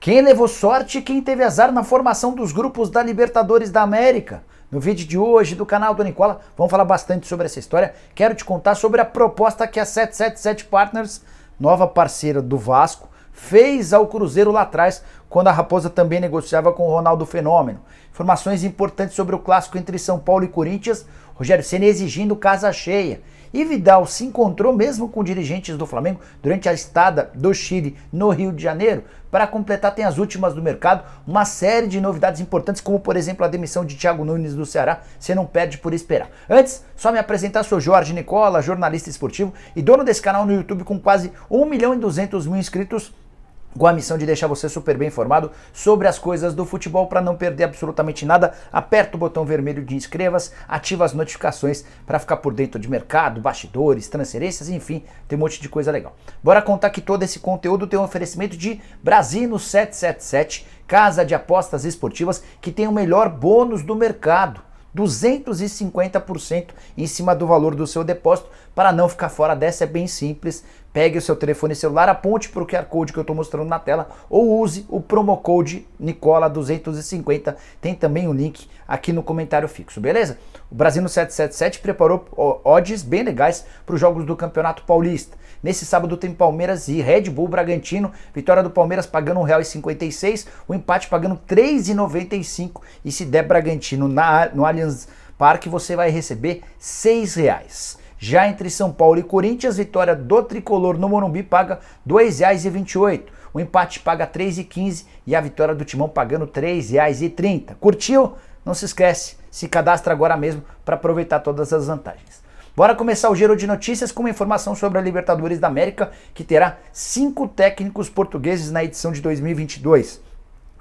Quem levou sorte e quem teve azar na formação dos grupos da Libertadores da América? No vídeo de hoje do canal do Nicola, vamos falar bastante sobre essa história. Quero te contar sobre a proposta que a 777 Partners, nova parceira do Vasco, fez ao Cruzeiro lá atrás, quando a Raposa também negociava com o Ronaldo Fenômeno. Informações importantes sobre o clássico entre São Paulo e Corinthians, Rogério Ceni exigindo casa cheia. E Vidal se encontrou mesmo com dirigentes do Flamengo durante a estada do Chile no Rio de Janeiro. Para completar, tem as últimas do mercado, uma série de novidades importantes, como por exemplo a demissão de Thiago Nunes do Ceará. Você não perde por esperar. Antes, só me apresentar, sou Jorge Nicola, jornalista esportivo e dono desse canal no YouTube com quase 1.200.000 inscritos, com a missão de deixar você super bem informado sobre as coisas do futebol. Para não perder absolutamente nada, aperta o botão vermelho de inscreva-se, ativa as notificações para ficar por dentro de mercado, bastidores, transferências, enfim, tem um monte de coisa legal. Bora contar que todo esse conteúdo tem um oferecimento de Brasino 777, casa de apostas esportivas que tem o melhor bônus do mercado. 250% em cima do valor do seu depósito. Para não ficar fora dessa, é bem simples. Pegue o seu telefone celular, aponte para o QR Code que eu estou mostrando na tela ou use o promo code Nicola250. Tem também um link aqui no comentário fixo, beleza? O Brasino 777 preparou odds bem legais para os jogos do Campeonato Paulista. Nesse sábado tem Palmeiras e Red Bull Bragantino, vitória do Palmeiras pagando R$1,56, o empate pagando R$3,95 e se der Bragantino no Allianz Parque você vai receber R$6. Já entre São Paulo e Corinthians, vitória do Tricolor no Morumbi paga R$2,28, o empate paga R$3,15 e a vitória do Timão pagando R$3,30. Curtiu? Não se esquece, se cadastra agora mesmo para aproveitar todas as vantagens. Bora começar o giro de notícias com uma informação sobre a Libertadores da América, que terá 5 técnicos portugueses na edição de 2022.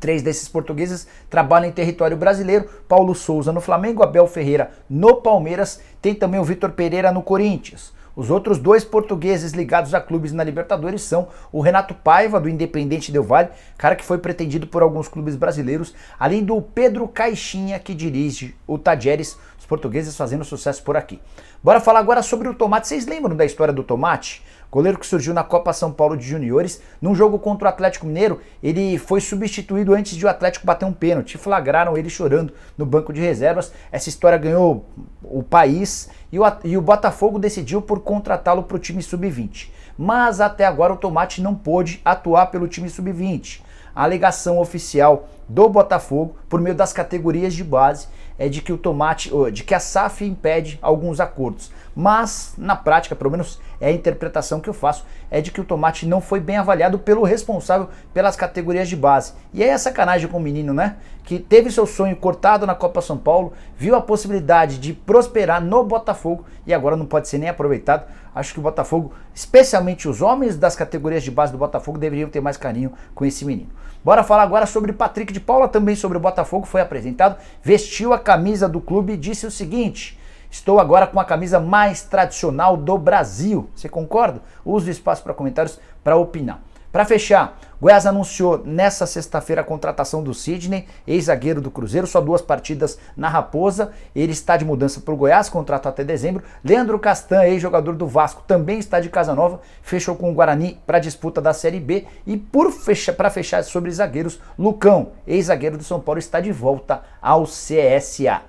3 desses portugueses trabalham em território brasileiro: Paulo Souza no Flamengo, Abel Ferreira no Palmeiras, tem também o Vitor Pereira no Corinthians. Os outros 2 portugueses ligados a clubes na Libertadores são o Renato Paiva, do Independente Del Valle, cara que foi pretendido por alguns clubes brasileiros, além do Pedro Caixinha, que dirige o Tajeres, os portugueses fazendo sucesso por aqui. Bora falar agora sobre o Tomate. Vocês lembram da história do Tomate? Goleiro que surgiu na Copa São Paulo de Juniores, num jogo contra o Atlético Mineiro, ele foi substituído antes de o Atlético bater um pênalti. Flagraram ele chorando no banco de reservas. Essa história ganhou o país e o Botafogo decidiu por contratá-lo para o time sub-20. Mas até agora o Tomate não pôde atuar pelo time sub-20. A alegação oficial do Botafogo, por meio das categorias de base, é de que a SAF impede alguns acordos. Mas, na prática, pelo menos é a interpretação que eu faço, é de que o Tomate não foi bem avaliado pelo responsável pelas categorias de base. E aí é sacanagem com o menino, né? Que teve seu sonho cortado na Copa São Paulo, viu a possibilidade de prosperar no Botafogo e agora não pode ser nem aproveitado. Acho que o Botafogo, especialmente os homens das categorias de base do Botafogo, deveriam ter mais carinho com esse menino. Bora falar agora sobre Patrick de Paula, também sobre o Botafogo. Foi apresentado, vestiu a camisa do clube e disse o seguinte: estou agora com a camisa mais tradicional do Brasil. Você concorda? Use o espaço para comentários para opinar. Para fechar, Goiás anunciou nessa sexta-feira a contratação do Sidney, ex-zagueiro do Cruzeiro, só 2 partidas na Raposa. Ele está de mudança para o Goiás, contrato até dezembro. Leandro Castan, ex-jogador do Vasco, também está de casa nova, fechou com o Guarani para a disputa da Série B. E para fechar sobre zagueiros, Lucão, ex-zagueiro do São Paulo, está de volta ao CSA.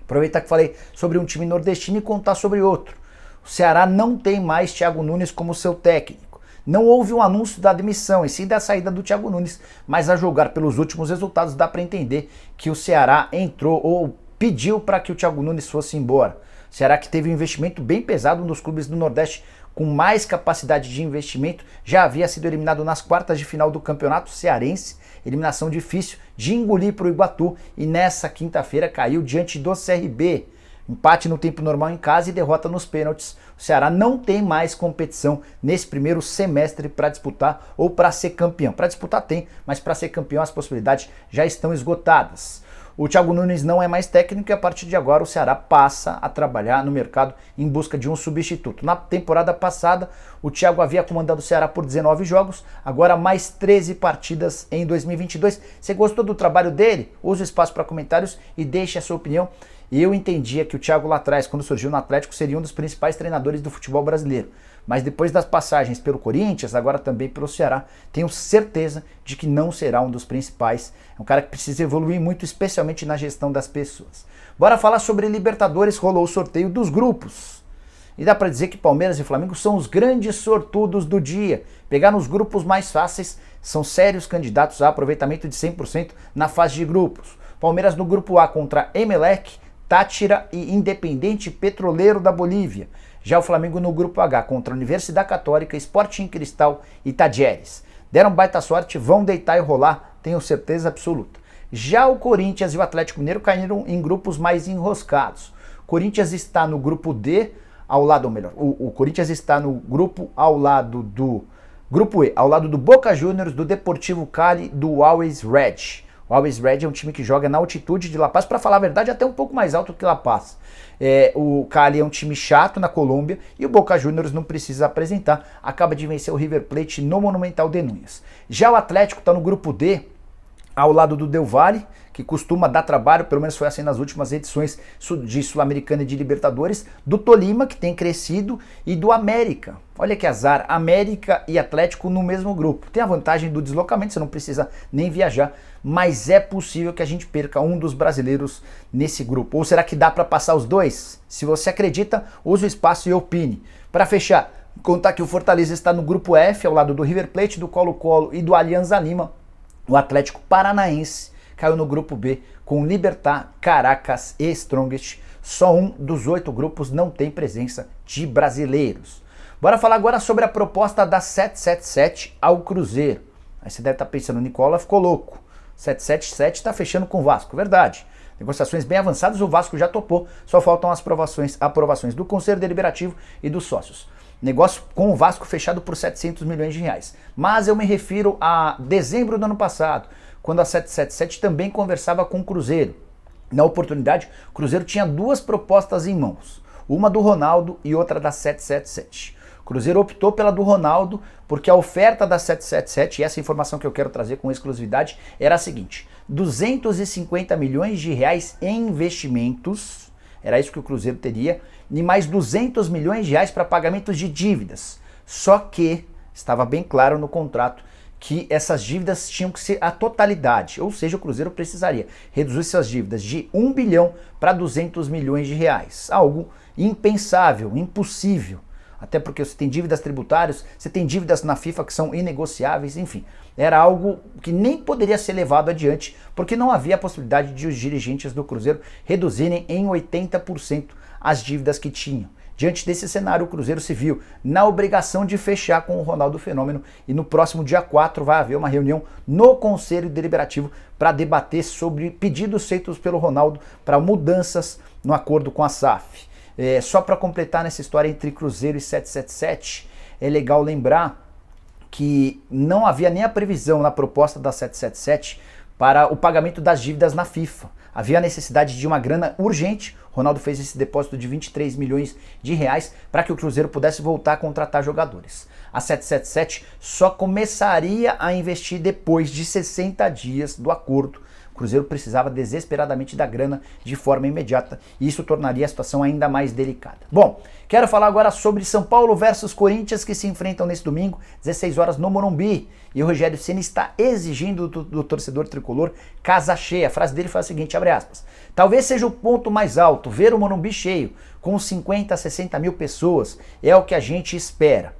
Aproveitar que falei sobre um time nordestino e contar sobre outro. O Ceará não tem mais Thiago Nunes como seu técnico. Não houve um anúncio da demissão e sim da saída do Thiago Nunes, mas a julgar pelos últimos resultados dá para entender que o Ceará entrou ou pediu para que o Thiago Nunes fosse embora. O Ceará, que teve um investimento bem pesado, um dos clubes do Nordeste com mais capacidade de investimento, já havia sido eliminado nas quartas de final do Campeonato Cearense, eliminação difícil de engolir para o Iguatu, e nessa quinta-feira caiu diante do CRB. Empate no tempo normal em casa e derrota nos pênaltis. O Ceará não tem mais competição nesse primeiro semestre para disputar ou para ser campeão. Para disputar tem, mas para ser campeão as possibilidades já estão esgotadas. O Thiago Nunes não é mais técnico e a partir de agora o Ceará passa a trabalhar no mercado em busca de um substituto. Na temporada passada, o Thiago havia comandado o Ceará por 19 jogos, agora mais 13 partidas em 2022. Você gostou do trabalho dele? Use o espaço para comentários e deixe a sua opinião. Eu entendia que o Thiago lá atrás, quando surgiu no Atlético, seria um dos principais treinadores do futebol brasileiro. Mas depois das passagens pelo Corinthians, agora também pelo Ceará, tenho certeza de que não será um dos principais. É um cara que precisa evoluir muito, especialmente na gestão das pessoas. Bora falar sobre Libertadores, rolou o sorteio dos grupos. E dá para dizer que Palmeiras e Flamengo são os grandes sortudos do dia. Pegar nos grupos mais fáceis, são sérios candidatos a aproveitamento de 100% na fase de grupos. Palmeiras no grupo A contra Emelec, Táchira e Independente Petroleiro da Bolívia. Já o Flamengo no grupo H contra Universidade Católica, Sporting Cristal e Tajeres. Deram baita sorte, vão deitar e rolar, tenho certeza absoluta. Já o Corinthians e o Atlético Mineiro caíram em grupos mais enroscados. Corinthians está no grupo D, ao lado, ou melhor, o Corinthians está no grupo ao lado do grupo E, ao lado do Boca Juniors, do Deportivo Cali, do Always Red. O Always Red é um time que joga na altitude de La Paz, para falar a verdade, até um pouco mais alto que La Paz. O Cali é um time chato na Colômbia e o Boca Juniors não precisa apresentar, acaba de vencer o River Plate no Monumental de Núñez. Já o Atlético está no grupo D, ao lado do Del Valle, que costuma dar trabalho, pelo menos foi assim nas últimas edições de Sul-Americana e de Libertadores, do Tolima, que tem crescido, e do América. Olha que azar, América e Atlético no mesmo grupo. Tem a vantagem do deslocamento, você não precisa nem viajar, mas é possível que a gente perca um dos brasileiros nesse grupo. Ou será que dá para passar os dois? Se você acredita, use o espaço e opine. Para fechar, contar que o Fortaleza está no grupo F, ao lado do River Plate, do Colo-Colo e do Alianza Lima. O Atlético Paranaense caiu no grupo B com Libertad, Caracas e Strongest. Só um dos 8 grupos não tem presença de brasileiros. Bora falar agora sobre a proposta da 777 ao Cruzeiro. Aí você deve estar pensando, Nicola ficou louco. 777 está fechando com o Vasco, verdade. Negociações bem avançadas, o Vasco já topou, só faltam as aprovações do Conselho Deliberativo e dos sócios. Negócio com o Vasco fechado por 700 milhões de reais. Mas eu me refiro a dezembro do ano passado, quando a 777 também conversava com o Cruzeiro. Na oportunidade, o Cruzeiro tinha 2 propostas em mãos, uma do Ronaldo e outra da 777. O Cruzeiro optou pela do Ronaldo porque a oferta da 777, e essa informação que eu quero trazer com exclusividade, era a seguinte: 250 milhões de reais em investimentos, era isso que o Cruzeiro teria, e mais 200 milhões de reais para pagamentos de dívidas. Só que estava bem claro no contrato que essas dívidas tinham que ser a totalidade, ou seja, o Cruzeiro precisaria reduzir suas dívidas de 1 bilhão para 200 milhões de reais. Algo impensável, impossível. Até porque você tem dívidas tributárias, você tem dívidas na FIFA que são inegociáveis, enfim. Era algo que nem poderia ser levado adiante, porque não havia a possibilidade de os dirigentes do Cruzeiro reduzirem em 80% as dívidas que tinham. Diante desse cenário, o Cruzeiro se viu na obrigação de fechar com o Ronaldo Fenômeno e no próximo dia 4 vai haver uma reunião no Conselho Deliberativo para debater sobre pedidos feitos pelo Ronaldo para mudanças no acordo com a SAF. Só para completar nessa história entre Cruzeiro e 777, é legal lembrar que não havia nem a previsão na proposta da 777 para o pagamento das dívidas na FIFA. Havia a necessidade de uma grana urgente. Ronaldo fez esse depósito de 23 milhões de reais para que o Cruzeiro pudesse voltar a contratar jogadores. A 777 só começaria a investir depois de 60 dias do acordo. O Cruzeiro precisava desesperadamente da grana de forma imediata e isso tornaria a situação ainda mais delicada. Bom, quero falar agora sobre São Paulo versus Corinthians, que se enfrentam nesse domingo, 16 horas no Morumbi. E o Rogério Ceni está exigindo do torcedor tricolor casa cheia. A frase dele foi a seguinte, abre aspas: talvez seja o ponto mais alto, ver o Morumbi cheio, com 50 a 60 mil pessoas, é o que a gente espera.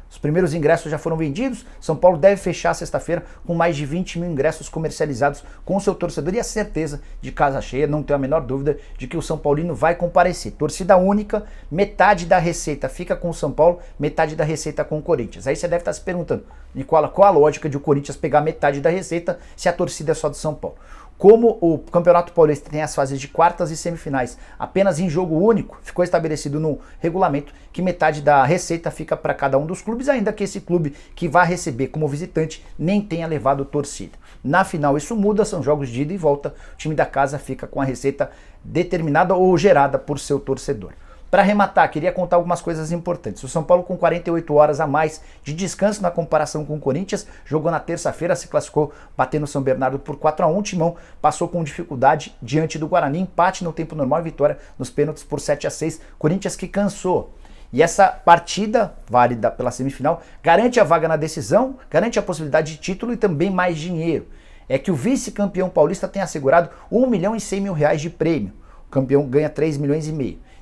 Os primeiros ingressos já foram vendidos. São Paulo deve fechar sexta-feira com mais de 20 mil ingressos comercializados com o seu torcedor e a certeza de casa cheia. Não tenho a menor dúvida de que o São Paulino vai comparecer. Torcida única, metade da receita fica com o São Paulo, metade da receita com o Corinthians. Aí você deve estar se perguntando, Nicola, qual a lógica de o Corinthians pegar metade da receita se a torcida é só do São Paulo? Como o Campeonato Paulista tem as fases de quartas e semifinais apenas em jogo único, ficou estabelecido no regulamento que metade da receita fica para cada um dos clubes, ainda que esse clube que vai receber como visitante nem tenha levado torcida. Na final isso muda, são jogos de ida e volta, o time da casa fica com a receita determinada ou gerada por seu torcedor. Para arrematar, queria contar algumas coisas importantes. O São Paulo, com 48 horas a mais de descanso na comparação com o Corinthians, jogou na terça-feira, se classificou batendo o São Bernardo por 4-1. Timão passou com dificuldade diante do Guarani, empate no tempo normal e vitória nos pênaltis por 7-6. Corinthians que cansou. E essa partida, válida pela semifinal, garante a vaga na decisão, garante a possibilidade de título e também mais dinheiro. É que o vice-campeão paulista tem assegurado R$1.100.000 de prêmio. O campeão ganha 3,5 milhões.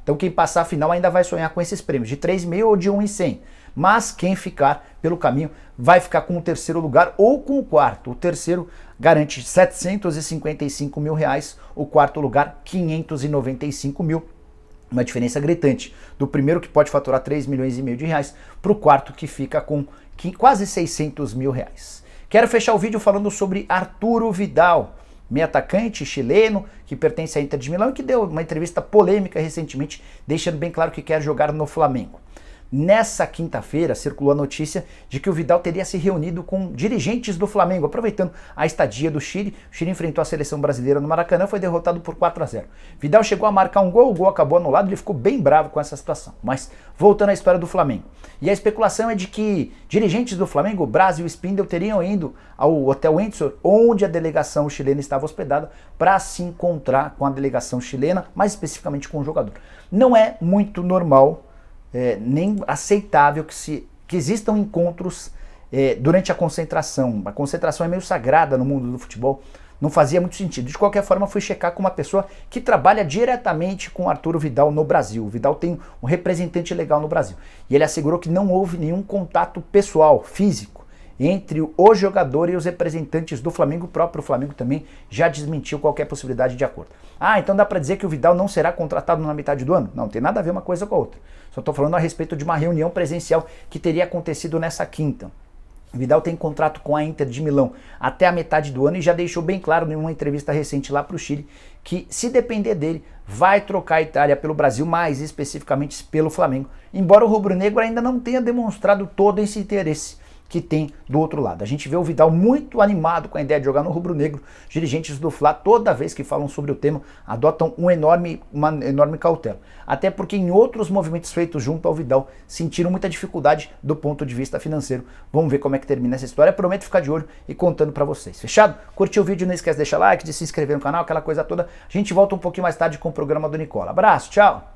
Então quem passar a final ainda vai sonhar com esses prêmios, de 3,5 ou de 1.100. Mas quem ficar pelo caminho vai ficar com o terceiro lugar ou com o quarto. O terceiro garante R$755.000, o quarto lugar R$595.000. Uma diferença gritante do primeiro, que pode faturar 3,5 milhões para o quarto, que fica com quase R$600.000. Quero fechar o vídeo falando sobre Arturo Vidal, meio atacante chileno que pertence à Inter de Milão e que deu uma entrevista polêmica recentemente, deixando bem claro que quer jogar no Flamengo. Nessa quinta-feira circulou a notícia de que o Vidal teria se reunido com dirigentes do Flamengo, aproveitando a estadia do Chile. O Chile enfrentou a seleção brasileira no Maracanã, foi derrotado por 4-0. Vidal chegou a marcar um gol, o gol acabou anulado, ele ficou bem bravo com essa situação. Mas voltando à história do Flamengo. E a especulação é de que dirigentes do Flamengo, Braz e o Spindle, teriam ido ao Hotel Windsor, onde a delegação chilena estava hospedada, para se encontrar com a delegação chilena, mais especificamente com o jogador. Não é muito normal, nem aceitável que existam encontros durante a concentração. A concentração é meio sagrada no mundo do futebol, não fazia muito sentido. De qualquer forma, fui checar com uma pessoa que trabalha diretamente com Arturo Vidal no Brasil. O Vidal tem um representante legal no Brasil. E ele assegurou que não houve nenhum contato pessoal, físico, entre o jogador e os representantes do Flamengo. O próprio Flamengo também já desmentiu qualquer possibilidade de acordo. Então dá para dizer que o Vidal não será contratado na metade do ano? Não, tem nada a ver uma coisa com a outra. Só estou falando a respeito de uma reunião presencial que teria acontecido nessa quinta. O Vidal tem contrato com a Inter de Milão até a metade do ano e já deixou bem claro em uma entrevista recente lá para o Chile que, se depender dele, vai trocar a Itália pelo Brasil, mais especificamente pelo Flamengo, embora o rubro-negro ainda não tenha demonstrado todo esse interesse que tem do outro lado. A gente vê o Vidal muito animado com a ideia de jogar no rubro-negro. Os dirigentes do Fla, toda vez que falam sobre o tema, adotam uma enorme cautela. Até porque em outros movimentos feitos junto ao Vidal, sentiram muita dificuldade do ponto de vista financeiro. Vamos ver como é que termina essa história. Prometo ficar de olho e contando pra vocês. Fechado? Curtiu o vídeo? Não esquece de deixar like, de se inscrever no canal, aquela coisa toda. A gente volta um pouquinho mais tarde com o programa do Nicola. Abraço, tchau!